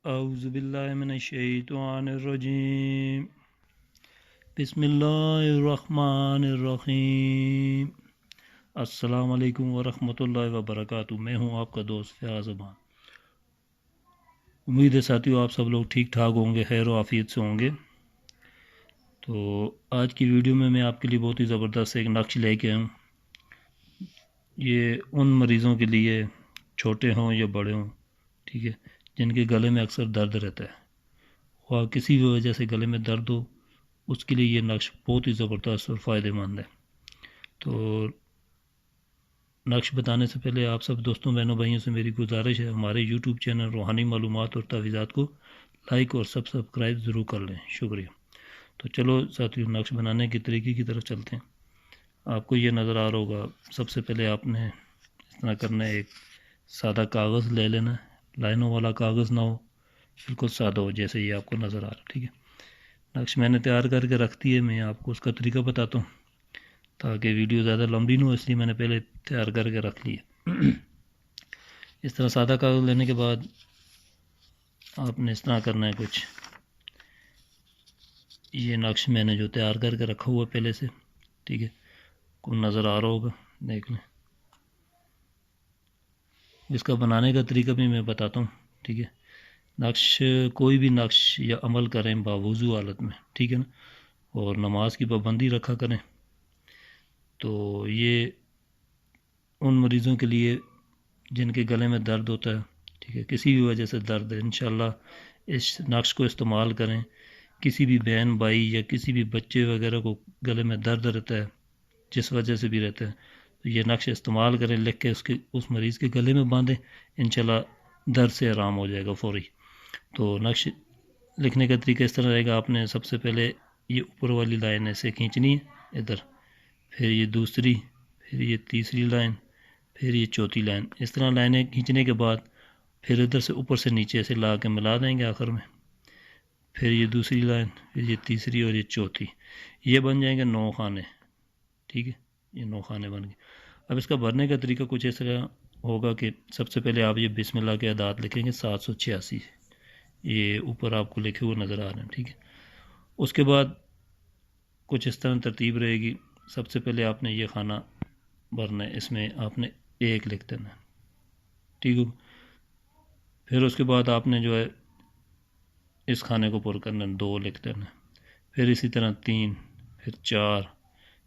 اعوذ باللہ من الشیطان الرجیم بسم اللہ الرحمن الرحیم۔ السلام علیکم ورحمۃ اللہ وبرکاتہ۔ میں ہوں آپ کا دوست فیاض امان۔ امید ہے ساتھیو آپ سب لوگ ٹھیک ٹھاک ہوں گے، خیر و عافیت سے ہوں گے۔ تو آج کی ویڈیو میں آپ کے لیے بہت ہی زبردست ایک نقش لے کے آیا ہوں۔ یہ ان مریضوں کے لیے چھوٹے ہوں یا بڑے ہوں، ٹھیک ہے، جن کے گلے میں اکثر درد رہتا ہے، اور کسی بھی وجہ سے گلے میں درد ہو، اس کے لیے یہ نقش بہت ہی زبردست اور فائدہ مند ہے۔ تو نقش بتانے سے پہلے آپ سب دوستوں بہنوں بھائیوں سے میری گزارش ہے، ہمارے یوٹیوب چینل روحانی معلومات اور تحفظات کو لائک اور سبسکرائب ضرور کر لیں، شکریہ۔ تو چلو ساتھیو نقش بنانے کے طریقے کی طرف چلتے ہیں۔ آپ کو یہ نظر آ رہا ہوگا، سب سے پہلے آپ نے اس طرح کرنا ہے، ایک سادہ کاغذ لے لینا ہے، لائنوں والا کاغذ نہ ہو، بالکل سادہ ہو جیسے یہ آپ کو نظر آ رہا ہے، ٹھیک ہے۔ نقش میں نے تیار کر کے رکھ دی ہے، میں آپ کو اس کا طریقہ بتاتا ہوں تاکہ ویڈیو زیادہ لمبی نہ ہو، اس لیے میں نے پہلے تیار کر کے رکھ لی ہے۔ اس طرح سادہ کاغذ لینے کے بعد آپ نے اس طرح کرنا ہے کچھ، یہ نقش میں نے جو تیار کر کے رکھا ہوا ہے پہلے سے، ٹھیک ہے، کو نظر آ رہا ہوگا، دیکھ لیں۔ اس کا بنانے کا طریقہ بھی میں بتاتا ہوں، ٹھیک ہے۔ نقش کوئی بھی نقش یا عمل کریں باوضو حالت میں، ٹھیک ہے نا، اور نماز کی پابندی رکھا کریں۔ تو یہ ان مریضوں کے لیے جن کے گلے میں درد ہوتا ہے، ٹھیک ہے، کسی بھی وجہ سے درد ہے، انشاءاللہ اس نقش کو استعمال کریں۔ کسی بھی بہن بھائی یا کسی بھی بچے وغیرہ کو گلے میں درد رہتا ہے، جس وجہ سے بھی رہتا ہے، تو یہ نقش استعمال کریں، لکھ کے اس مریض کے گلے میں باندھیں، انشاءاللہ درد سے آرام ہو جائے گا فوری۔ تو نقش لکھنے کا طریقہ اس طرح رہے گا، آپ نے سب سے پہلے یہ اوپر والی لائن ایسے کھینچنی ہے ادھر، پھر یہ دوسری، پھر یہ تیسری لائن، پھر یہ چوتھی لائن، اس طرح لائنیں کھینچنے کے بعد پھر ادھر سے اوپر سے نیچے سے لا کے ملا دیں گے آخر میں، پھر یہ دوسری لائن، پھر یہ تیسری اور یہ چوتھی، یہ بن جائیں گے 9 خانے، ٹھیک ہے، یہ 9 خانے بن گئے۔ اب اس کا بھرنے کا طریقہ کچھ اس طرح ہوگا کہ سب سے پہلے آپ یہ بسم اللہ کے اعداد لکھیں گے 786، یہ اوپر آپ کو لکھے ہوئے نظر آ رہے ہیں، ٹھیک ہے۔ اس کے بعد کچھ اس طرح ترتیب رہے گی، سب سے پہلے آپ نے یہ خانہ بھرنا ہے، اس میں آپ نے 1 لکھ دینا ہے، ٹھیک ہے۔ پھر اس کے بعد آپ نے جو ہے اس خانے کو پر کرنا ہے، 2 لکھ دینا ہے، پھر اسی طرح 3، پھر 4،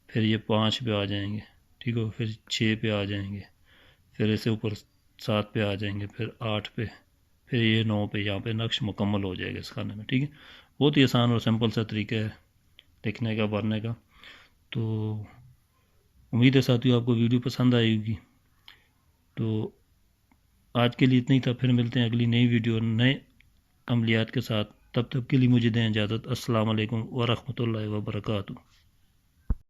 پھر یہ 5 پہ آ جائیں گے، ٹھیک ہے، پھر 6 پہ آ جائیں گے، پھر اسے اوپر 7 پہ آ جائیں گے، پھر 8 پہ، پھر یہ 9 پہ، یہاں پہ نقش مکمل ہو جائے گا اس خانے میں، ٹھیک ہے۔ بہت ہی آسان اور سمپل سا طریقہ ہے لکھنے کا، بھرنے کا۔ تو امید ہے ساتھیو آپ کو ویڈیو پسند آئے گی۔ تو آج کے لیے اتنا ہی تھا، پھر ملتے ہیں اگلی نئی ویڈیو نئے عملیات کے ساتھ، تب تک کے لیے مجھے دیں اجازت۔ السلام علیکم ورحمۃ اللہ وبرکاتہ۔